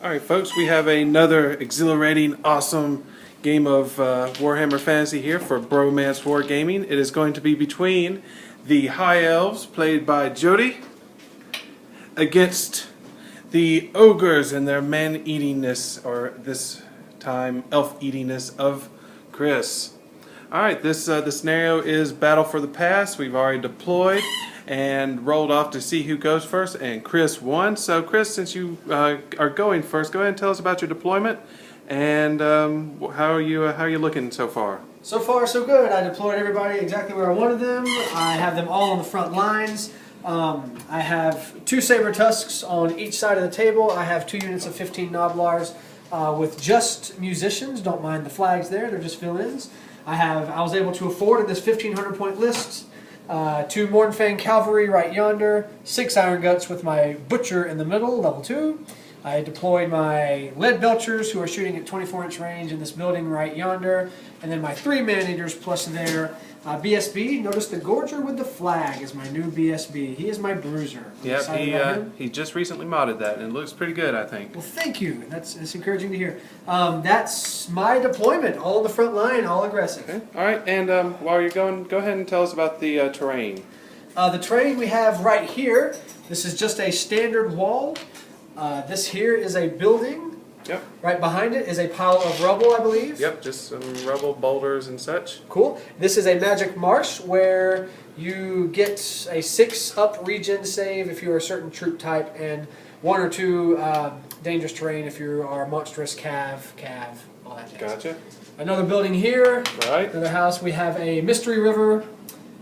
Alright folks, we have another exhilarating, awesome game of Warhammer Fantasy here for Bromance WarGaming. It is going to be between the High Elves, played by Jody, against the Ogres and their man-eatingness, or this time, elf-eatingness of Chris. Alright, this scenario is Battle for the Pass. We've already deployed and rolled off to see who goes first, and Chris won. So Chris, since you are going first, go ahead and tell us about your deployment and how are you looking so far? So far so good. I deployed everybody exactly where I wanted them. I have them all on the front lines. I have 2 saber tusks on each side of the table. I have 2 units of 15 Noblars with just musicians. Don't mind the flags there, they're just fill-ins. I was able to afford in this 1,500 point list 2 Mornfang Cavalry right yonder, 6 Iron Guts with my Butcher in the middle, level 2. I deployed my Lead Belchers, who are shooting at 24-inch range in this building right yonder, and then my 3 Man-Eaters plus their BSB. Notice the Gorger with the flag is my new BSB. He is my bruiser. Yep, he just recently modded that, and it looks pretty good, I think. Well, thank you. That's encouraging to hear. That's my deployment, all on the front line, all aggressive. Okay. All right, and while you're going, go ahead and tell us about the terrain. The terrain we have right here, this is just a standard wall. This here is a building. Yep. Right behind it is a pile of rubble, I believe. Yep, just some rubble, boulders, and such. Cool. This is a magic marsh where you get a 6-up regen save if you're a certain troop type, and 1 or 2 dangerous terrain if you are monstrous, cav, all that jazz. Gotcha. Another building here. Right. Another house. We have a mystery river,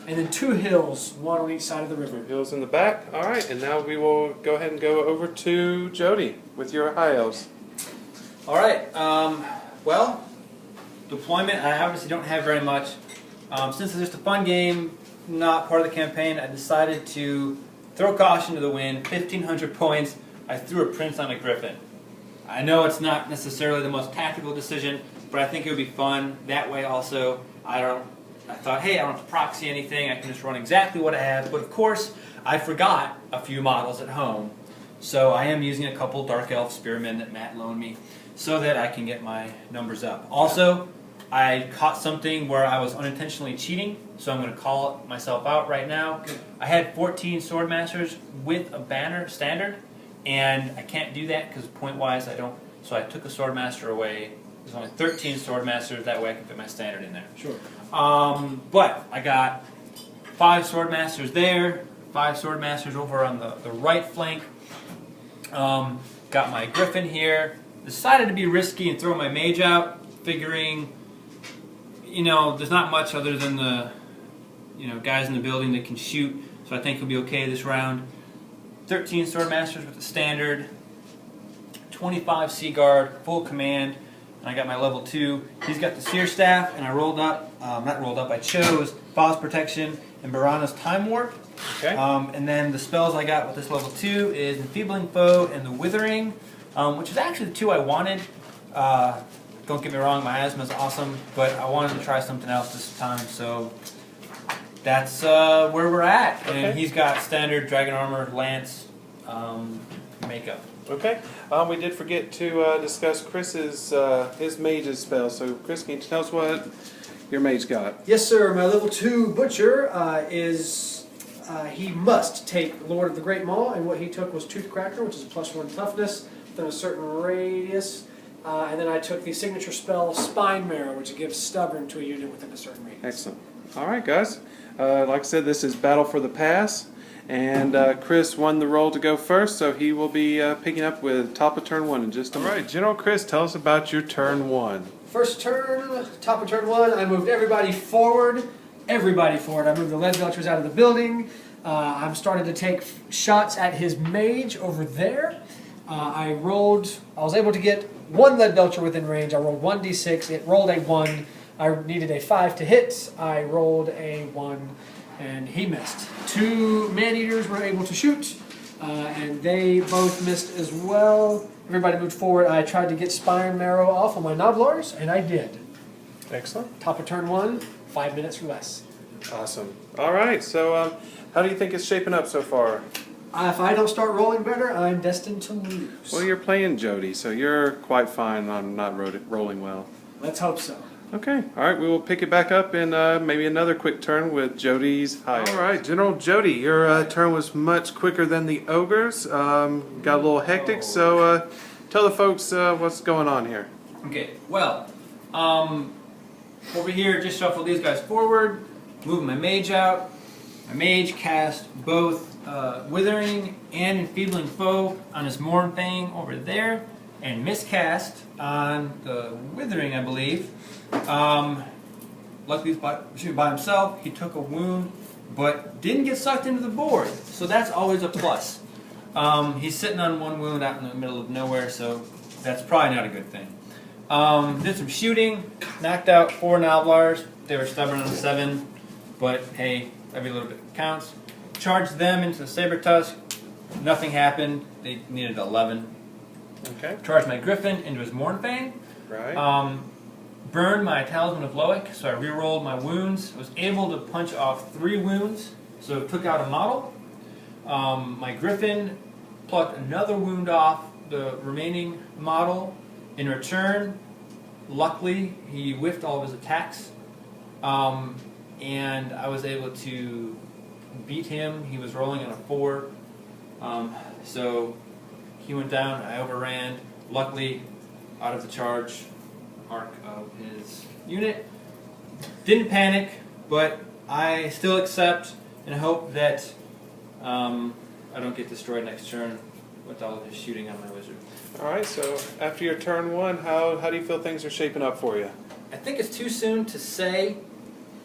and then 2 hills, 1 on each side of the river. 2 hills in the back. All right, and now we will go ahead and go over to Jody with your High Elves. Alright, well, deployment, I obviously don't have very much. Since it's just a fun game, not part of the campaign, I decided to throw caution to the wind. 1,500 points, I threw a Prince on a Griffin. I know it's not necessarily the most tactical decision, but I think it would be fun. That way also, I thought, hey, I don't have to proxy anything, I can just run exactly what I have. But of course, I forgot a few models at home. So I am using a couple Dark Elf Spearmen that Matt loaned me, so that I can get my numbers up. Also, I caught something where I was unintentionally cheating, so I'm going to call myself out right now. I had 14 Swordmasters with a banner standard, and I can't do that because point-wise I don't. So I took a Swordmaster away. There's only 13 Swordmasters, that way I can fit my standard in there. Sure. But I got 5 Swordmasters there, 5 Swordmasters over on the right flank. Got my Griffin here. Decided to be risky and throw my mage out, figuring, there's not much other than the, guys in the building that can shoot, so I think he'll be okay this round. 13 Swordmasters with the standard, 25 Sea Guard, full command, and I got my level 2. He's got the Seer Staff, and I chose Faw's Protection and Barana's Time Warp. Okay. And then the spells I got with this level 2 is Enfeebling Foe and the Withering, which is actually the 2 I wanted. Don't get me wrong, my asthma is awesome, but I wanted to try something else this time, so that's where we're at. Okay. And he's got standard Dragon Armor, Lance, makeup. Okay. We did forget to discuss Chris's his mage's spell. So Chris, can you tell us what your mage got? Yes, sir. My level 2 Butcher he must take Lord of the Great Maw, and what he took was Toothcracker, which is a +1 toughness within a certain radius. And then I took the signature spell Spine Marrow, which gives Stubborn to a unit within a certain radius. Excellent. All right, guys. Like I said, this is Battle for the Pass, and Chris won the roll to go first, so he will be picking up with top of turn 1 in just a moment. All right, General Chris, tell us about your turn 1. First turn, top of turn 1, I moved everybody forward. I moved the Lead Belchers out of the building. I'm starting to take shots at his mage over there. I was able to get 1 Lead Belcher within range. I rolled 1d6, it rolled a 1. I needed a 5 to hit. I rolled a 1, and he missed. 2 Man-Eaters were able to shoot, and they both missed as well. Everybody moved forward. I tried to get Spine Marrow off on my Noblars, and I did. Excellent. Top of turn 1, 5 minutes or less. Awesome. All right, so how do you think it's shaping up so far? If I don't start rolling better, I'm destined to lose. Well, you're playing Jody, so you're quite fine on not rolling well. Let's hope so. Okay, all right, we will pick it back up in maybe another quick turn with Jody's high. All right, General Jody, your turn was much quicker than the Ogres. Got a little hectic, so tell the folks what's going on here. Okay, well, over here, just shuffle these guys forward, move my mage out. My mage cast both Withering and Enfeebling Foe on his Mournfang over there, and miscast on the Withering, I believe. Luckily he's shooting by himself. He took a wound, but didn't get sucked into the board, so that's always a plus. He's sitting on one wound out in the middle of nowhere, so that's probably not a good thing. Did some shooting, knocked out 4 Noblars. They were stubborn on 7, but hey, every little bit counts. Charged them into the Saber Tusk. Nothing happened. They needed 11. Okay. Charged my Griffin into his Mournfang. Right. Burned my Talisman of Loic, so I re-rolled my wounds. I was able to punch off 3 wounds, so took out a model. My Griffin plucked another wound off the remaining model. In return, luckily, he whiffed all of his attacks, and I was able to beat him. He was rolling on a 4, so he went down. I overran, luckily, out of the charge arc of his unit. Didn't panic, but I still accept and hope that I don't get destroyed next turn with all of his shooting on my wizard. All right, so after your turn 1, how do you feel things are shaping up for you? I think it's too soon to say.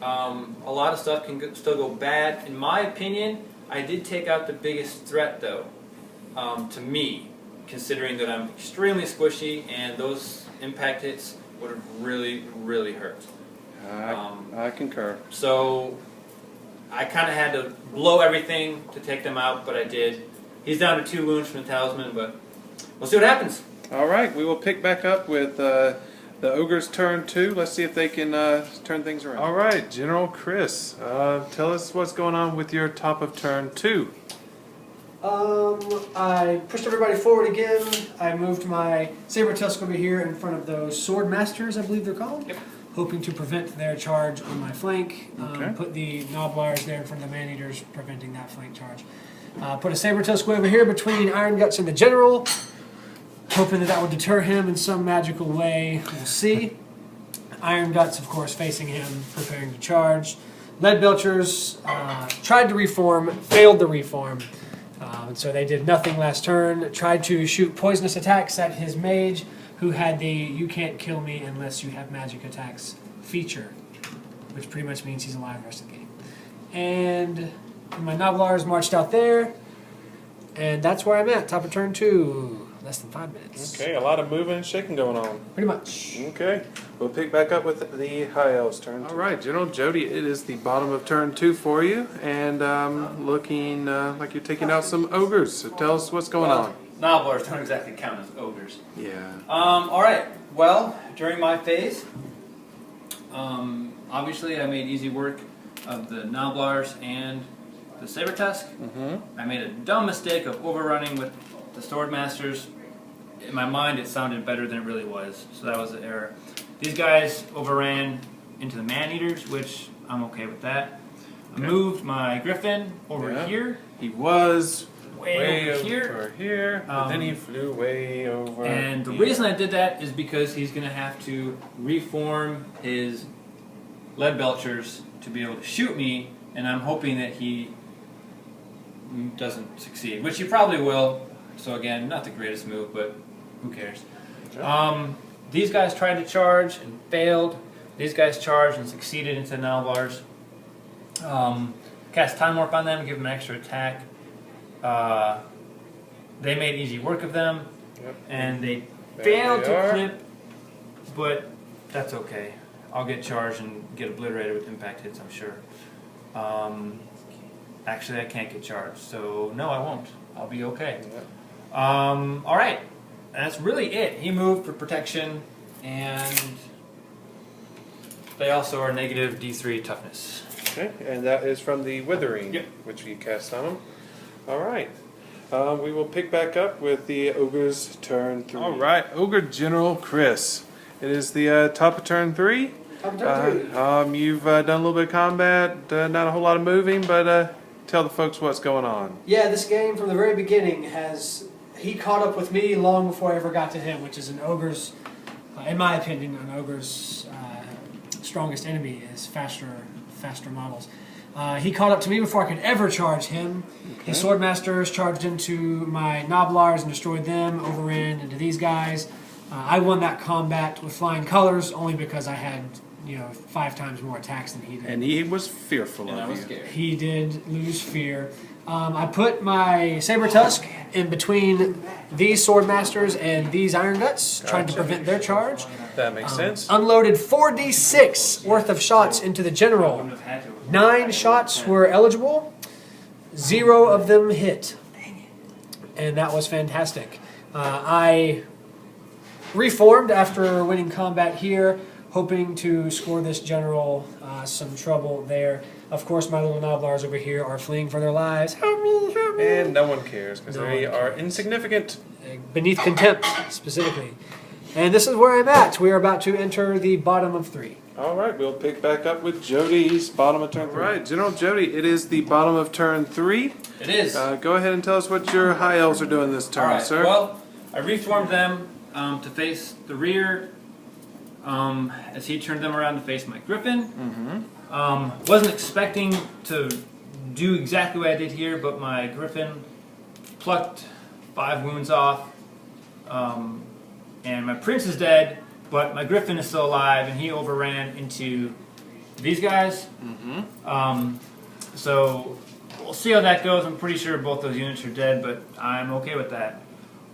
A lot of stuff can still go bad. In my opinion, I did take out the biggest threat, though, to me, considering that I'm extremely squishy and those impact hits would have really, really hurt. I concur. So I kind of had to blow everything to take them out, but I did. He's down to 2 wounds from the Talisman, but we'll see what happens. All right, we will pick back up with the Ogre's turn 2. Let's see if they can turn things around. All right, General Chris, tell us what's going on with your top of turn 2. I pushed everybody forward again. I moved my Saber Tusk over here in front of those Sword Masters, I believe they're called. Yep. Hoping to prevent their charge on my flank. Okay. Put the Noblars there in front of the Man-Eaters, preventing that flank charge. Put a Saber Tusk over here between Iron Guts and the General, hoping that would deter him in some magical way. We'll see. Iron Guts, of course, facing him, preparing to charge. Lead Belchers tried to reform, failed to reform. And so they did nothing last turn. Tried to shoot poisonous attacks at his mage, who had the "you can't kill me unless you have magic attacks" feature, which pretty much means he's alive the rest of the game. And my Noblars marched out there, and that's where I'm at. Top of turn 2. Less than 5 minutes. Okay, a lot of moving and shaking going on. Pretty much. Okay, we'll pick back up with the High Elves turn. All right, General Jody, it is the bottom of turn 2 for you, and looking like you're taking out some Ogres. So tell us what's going on. Noblars don't exactly count as ogres. Yeah. All right. Well, during my phase, obviously I made easy work of the Noblars and the Saber Tusk. I made a dumb mistake of overrunning with the Sword Masters. In my mind, it sounded better than it really was, so that was an error. These guys overran into the Man-Eaters, which I'm okay with that. I moved my Griffin over here. He was way over here, but then he flew way over. And the reason I did that is because he's going to have to reform his Lead Belchers to be able to shoot me, and I'm hoping that he doesn't succeed, which he probably will. So again, not the greatest move, but who cares? Okay. These guys tried to charge and failed. These guys charged and succeeded into the Noblars. Cast Time Warp on them, give them an extra attack. They made easy work of them, and they failed to clip, but that's okay. I'll get charged and get obliterated with impact hits, I'm sure. Actually, I can't get charged, so no, I won't. I'll be okay. Alright, that's really it. He moved for protection, and they also are negative D3 toughness. Okay, and that is from the Withering, Yep. which you cast on him. All right. We will pick back up with the Ogres turn 3. All right, Ogre General Chris. It is the top of turn 3. Top of turn 3. You've done a little bit of combat, not a whole lot of moving, but tell the folks what's going on. Yeah, this game from the very beginning he caught up with me long before I ever got to him, which is an ogre's, in my opinion, an ogre's strongest enemy is faster models. He caught up to me before I could ever charge him. Okay. His Swordmasters charged into my Noblars and destroyed them, overran into these guys. I won that combat with flying colors only because I had 5 times more attacks than he did. And he was fearful and of I was you. scared. He did lose fear. I put my Saber Tusk in between these Swordmasters and these Iron Guts, trying to prevent their charge. That makes sense. Unloaded 4d6 worth of shots into the General. 9 shots were eligible. 0 of them hit. And that was fantastic. I reformed after winning combat here, hoping to score this General some trouble there. Of course, my little Noblars over here are fleeing for their lives. Help me, help me. And no one cares because they are insignificant. Beneath contempt, specifically. And this is where I'm at. We are about to enter the bottom of 3. All right, we'll pick back up with Jody's bottom of turn 3. All right, General Jody, it is the bottom of turn 3. It is. Go ahead and tell us what your High Elves are doing this turn, All right. sir. Well, I reformed them to face the rear as he turned them around to face my Griffin. Wasn't expecting to do exactly what I did here, but my Griffin plucked 5 wounds off, and my Prince is dead, but my Griffin is still alive, and he overran into these guys. So we'll see how that goes. I'm pretty sure both those units are dead, but I'm okay with that.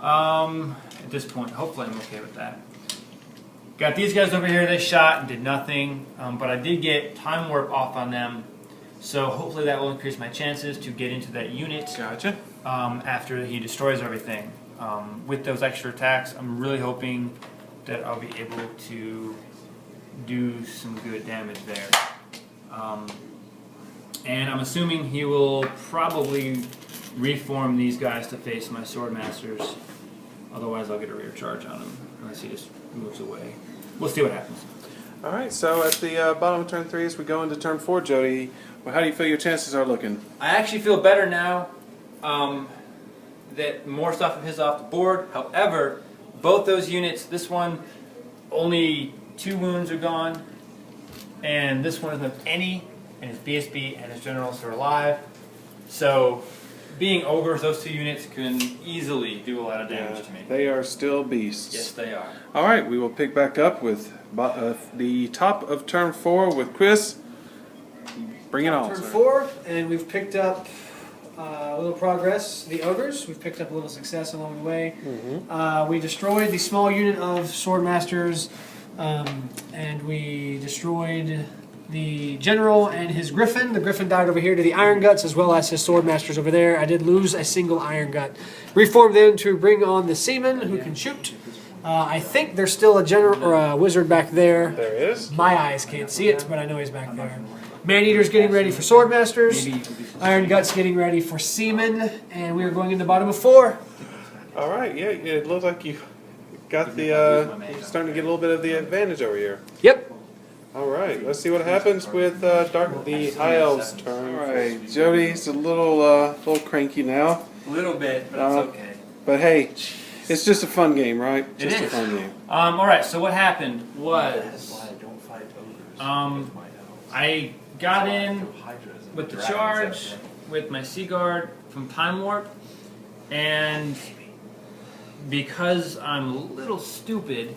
At this point, hopefully I'm okay with that. Got these guys over here, they shot and did nothing, but I did get Time Warp off on them, so hopefully that will increase my chances to get into that unit. Gotcha. After he destroys everything. With those extra attacks, I'm really hoping that I'll be able to do some good damage there. And I'm assuming he will probably reform these guys to face my Swordmasters. Otherwise, I'll get a rear charge on him unless he just moves away. We'll see what happens. All right, so at the bottom of turn 3, as we go into turn 4, Jody, well, how do you feel your chances are looking? I actually feel better now that more stuff of his off the board. However, both those units, this one, only 2 wounds are gone, and this one doesn't have any, and his BSB and his generals are alive. So, being ogres, those 2 units can easily do a lot of damage to me. They are still beasts. Yes, they are. All right, we will pick back up with the top of turn 4 with Chris. Bring it on, Turn sir. 4, and we've picked up a little progress. The Ogres, we've picked up a little success along the way. We destroyed the small unit of Swordmasters, and we destroyed the General and his Griffin. The Griffin died over here to the Iron Guts, as well as his Swordmasters over there. I did lose a single Iron Gut. Reformed them to bring on the Seaman, who can shoot. I think there's still a general or a wizard back there. There is. My eyes can't see it, but I know he's back there. Man-Eater's getting ready for Swordmasters. Iron Gut's getting ready for Seaman. And we are going in the bottom of 4. All right, yeah, it looks like you got the, starting to get a little bit of the advantage over here. Yep. All right, let's see what happens with the High Elves turn. All right, Jody's a little cranky now. A little bit, but it's okay. But hey, it's just a fun game, right? It Just is. a fun game. Alright, so what happened was, I got in with the charge with my Sea Guard from Time Warp, and because I'm a little stupid,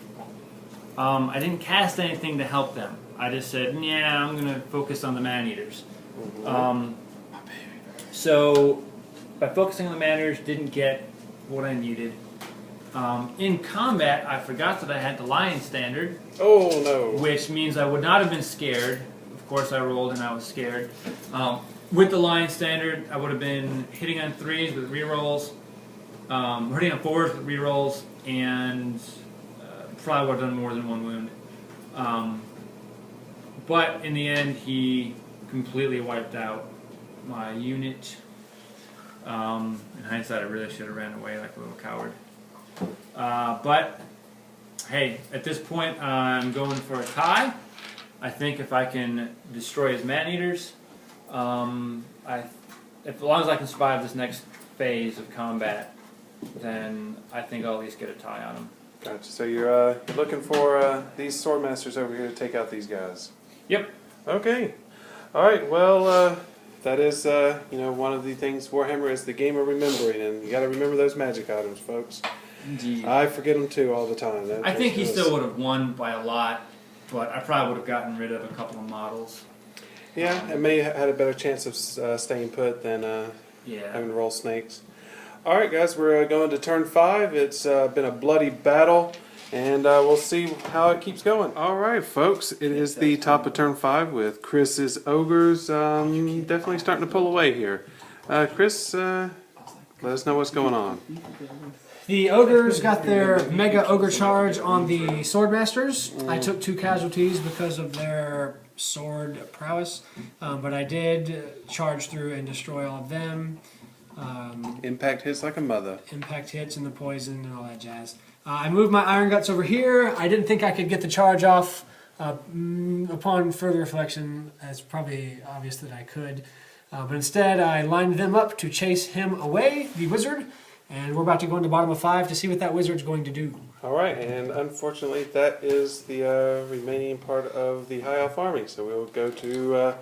I didn't cast anything to help them. I just said, yeah, I'm going to focus on the Man-Eaters. So, by focusing on the Man-Eaters, didn't get what I needed. In combat, I forgot that I had the Lion Standard. Oh no. Which means I would not have been scared. Of course I rolled and I was scared. With the Lion Standard, I would have been hitting on 3s with rerolls, hitting on 4s with rerolls, and probably would have done more than 1 wound. But in the end, he completely wiped out my unit. In hindsight, I really should have ran away like a little coward. But hey, at this point, I'm going for a tie. I think if I can destroy his man-eaters, as long as I can survive this next phase of combat, then I think I'll at least get a tie on him. Gotcha. So you're looking for these swordmasters over here to take out these guys. Yep. Okay. All right. Well, that is one of the things Warhammer is the game of remembering, and you got to remember those magic items, folks. Indeed. I forget them too all the time. I think he still would have won by a lot, but I probably would have gotten rid of a couple of models. Yeah, it may have had a better chance of staying put than having to roll snakes. All right, guys, we're going to turn 5. It's been a bloody battle, and we'll see how it keeps going. All right, folks, it is the top of turn 5 with Chris's Ogres definitely starting to pull away here. Chris, let us know what's going on. The Ogres got their Mega Ogre charge on the Swordmasters. I took 2 casualties because of their sword prowess, but I did charge through and destroy all of them. Impact hits like a mother. Impact hits and the poison and all that jazz. I moved my Iron Guts over here. I didn't think I could get the charge off. Upon further reflection, it's probably obvious that I could. But instead, I lined them up to chase him away, the wizard. And we're about to go into bottom of 5 to see what that wizard's going to do. All right, and unfortunately, that is the remaining part of the High Elf army. So we'll go to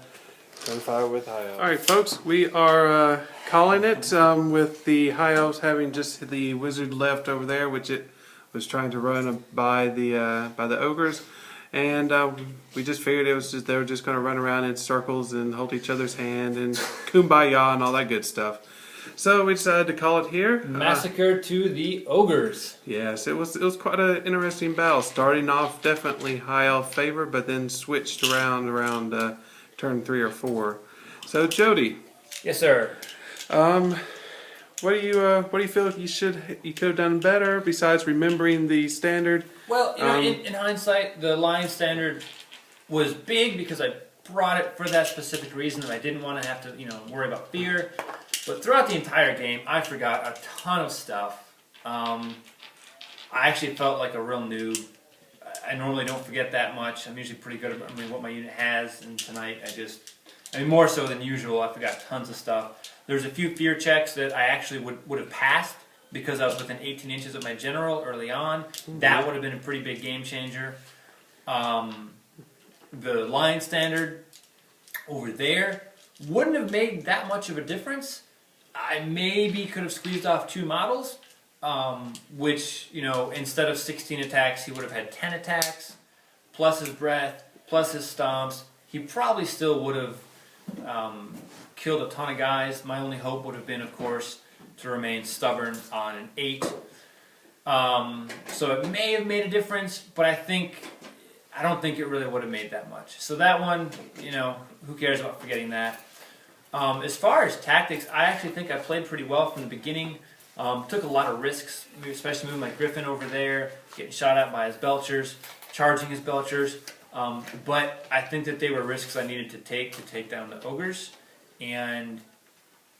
turn 5 with High Elf. All right, folks, we are calling it with the High Elves having just the wizard left over there, which it was trying to run by the ogres, and we just figured they were just going to run around in circles and hold each other's hand and kumbaya and all that good stuff. So we decided to call it here. Massacre to the Ogres. Yes, it was quite an interesting battle. Starting off definitely High Elf favor, but then switched around turn 3 or 4. So Jody. Yes, sir. What do you feel you could have done better besides remembering the standard? Well, in hindsight, the Lion standard was big because I brought it for that specific reason, and I didn't want to have to worry about fear. But throughout the entire game, I forgot a ton of stuff. I actually felt like a real noob. I normally don't forget that much. I'm usually pretty good at remembering what my unit has, and tonight more so than usual, I forgot tons of stuff. There's a few fear checks that I actually would have passed because I was within 18 inches of my general early on. Mm-hmm. That would have been a pretty big game changer. The Lion standard over there wouldn't have made that much of a difference. I maybe could have squeezed off 2 models, which, instead of 16 attacks, he would have had 10 attacks, plus his breath, plus his stomps. He probably still would have killed a ton of guys. My only hope would have been, of course, to remain stubborn on an 8. So it may have made a difference, but I don't think it really would have made that much. So that one, who cares about forgetting that? As far as tactics, I actually think I played pretty well from the beginning. Took a lot of risks, especially moving my Griffin over there, getting shot at by his Belchers, charging his Belchers. But I think that they were risks I needed to take down the Ogres. And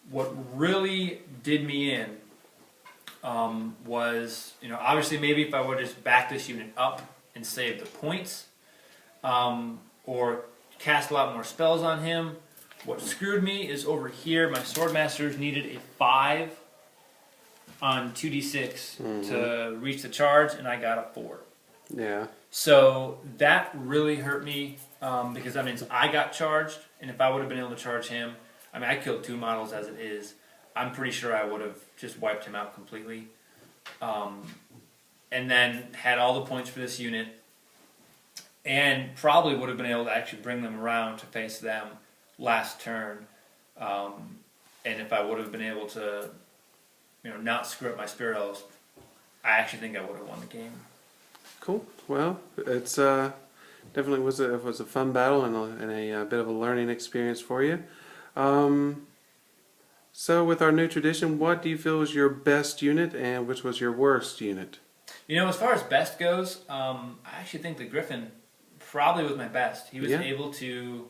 what really did me in was, obviously maybe if I would have just backed this unit up and saved the points, or cast a lot more spells on him. What screwed me is over here, my Swordmasters needed a 5 on 2d6 to reach the charge, and I got a 4. Yeah. So that really hurt me, because that means I got charged, and if I would have been able to charge him, I killed 2 models as it is. I'm pretty sure I would have just wiped him out completely. And then had all the points for this unit, and probably would have been able to actually bring them around to face them last turn. And if I would have been able to, not screw up my Spirit Elves, I actually think I would have won the game. Cool. Well, it's definitely was a fun battle and a bit of a learning experience for you. So with our new tradition, what do you feel was your best unit and which was your worst unit? As far as best goes, I actually think the Griffin probably was my best. He was able to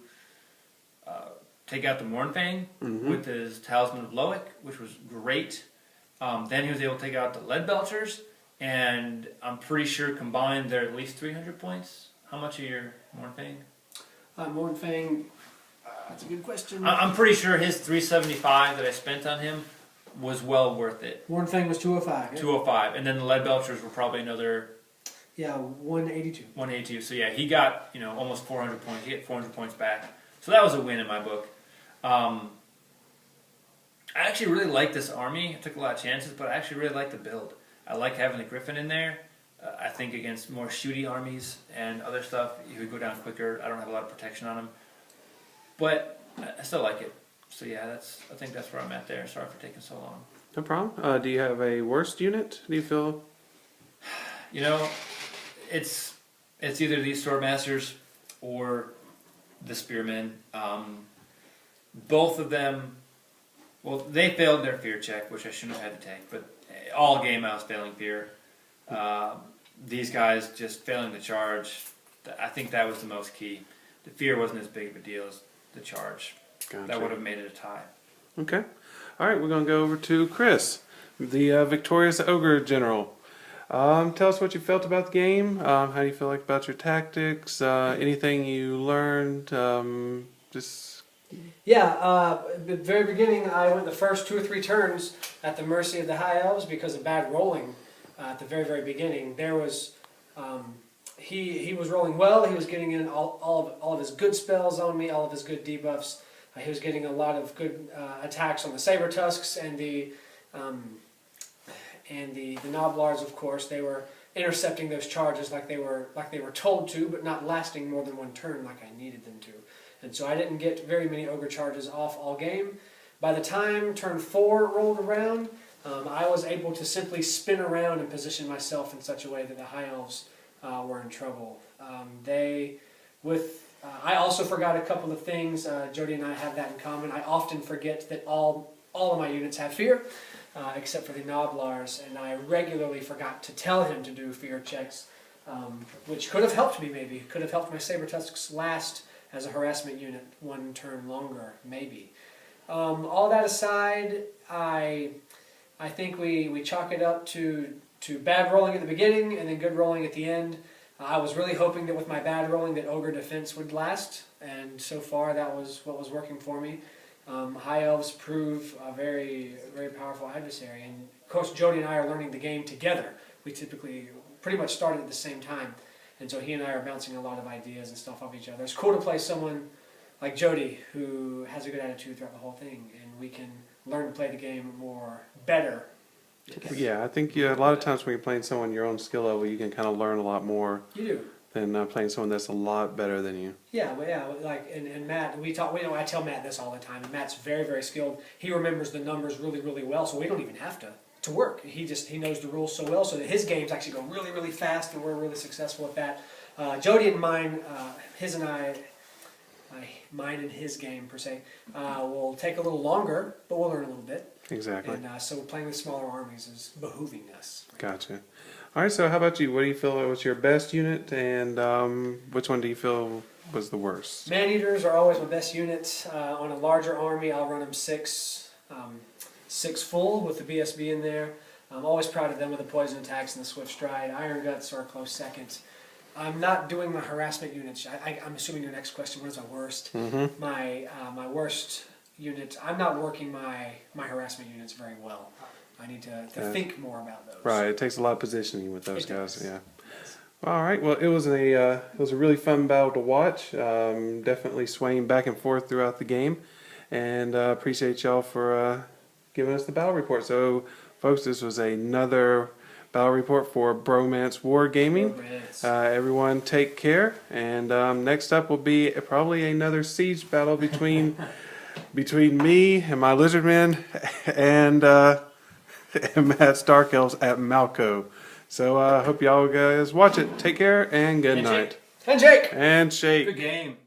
take out the Mournfang with his Talisman of Loic, which was great. Then he was able to take out the Leadbelchers, and I'm pretty sure combined they're at least 300 points. How much are your Mournfang? Mournfang, that's a good question. I'm pretty sure his 375 that I spent on him was well worth it. Mournfang was 205. Yeah? 205, and then the Leadbelchers were probably another... Yeah, 182. 182. So yeah, he got almost 400 points. He got 400 points back. So that was a win in my book. I actually really like this army. I took a lot of chances, but I actually really like the build. I like having the Griffin in there. I think against more shooty armies and other stuff, he would go down quicker. I don't have a lot of protection on him, but I still like it. So yeah, I think that's where I'm at there. Sorry for taking so long. No problem. Do you have a worst unit? Do you feel? It's either these Swordmasters or the Spearmen. Both of them, well, they failed their fear check, which I shouldn't have had to take, but all game I was failing fear. These guys just failing the charge, I think that was the most key. The fear wasn't as big of a deal as the charge. Gotcha. That would have made it a tie. Okay. All right, we're going to go over to Chris, the victorious Ogre General. Tell us what you felt about the game. How do you feel like about your tactics? Anything you learned? Yeah, at the very beginning, I went the first 2 or 3 turns at the mercy of the High Elves because of bad rolling at the very, very beginning. There was, he was rolling well. He was getting in all of his good spells on me, all of his good debuffs. He was getting a lot of good attacks on the Saber Tusks and the Noblars, of course. They were intercepting those charges like they were told to, but not lasting more than 1 turn like I needed them to. And so I didn't get very many Ogre charges off all game. By the time turn 4 rolled around, I was able to simply spin around and position myself in such a way that the High Elves were in trouble. I also forgot a couple of things. Jody and I have that in common. I often forget that all of my units have fear, except for the Noblars, and I regularly forgot to tell him to do fear checks, which could have helped me maybe. Could have helped my Saber Tusks last as a harassment unit 1 turn longer, maybe. All that aside, I think we chalk it up to bad rolling at the beginning and then good rolling at the end. I was really hoping that with my bad rolling that Ogre defense would last, and so far that was what was working for me. High Elves prove a very, very powerful adversary, and of course Jody and I are learning the game together. We typically pretty much started at the same time, and so he and I are bouncing a lot of ideas and stuff off each other. It's cool to play someone like Jody who has a good attitude throughout the whole thing, and we can learn to play the game better. Yeah, I think a lot of times when you're playing someone your own skill level, you can kind of learn a lot more. You do. Than playing someone that's a lot better than you. Yeah, like and Matt, I tell Matt this all the time, and Matt's very, very skilled. He remembers the numbers really, really well, so we don't even have to work. He knows the rules so well, so that his games actually go really, really fast, and we're really successful at that. Jody and mine, mine and his game per se, will take a little longer, but we'll learn a little bit. Exactly. And so playing with smaller armies is behooving us. Gotcha. All right, so how about you? What do you feel was your best unit, and which one do you feel was the worst? Man-Eaters are always my best unit. On a larger army, I'll run them 6 full with the BSB in there. I'm always proud of them with the poison attacks and the swift stride. Iron Guts are a close second. I'm not doing my harassment units. I'm assuming your next question was my worst. Mm-hmm. My worst unit. I'm not working my harassment units very well. I need to think more about those. Right, it takes a lot of positioning with those guys. Does. Yeah. All right. Well, it was a really fun battle to watch. Definitely swaying back and forth throughout the game, and appreciate y'all for giving us the battle report. So, folks, this was another battle report for Bromance WarGaming. Everyone, take care. And next up will be probably another siege battle between me and my Lizardmen and Matt's Dark Elves at Malco. So I hope y'all guys watch it. Take care and good night. Handshake! Handshake. Good game.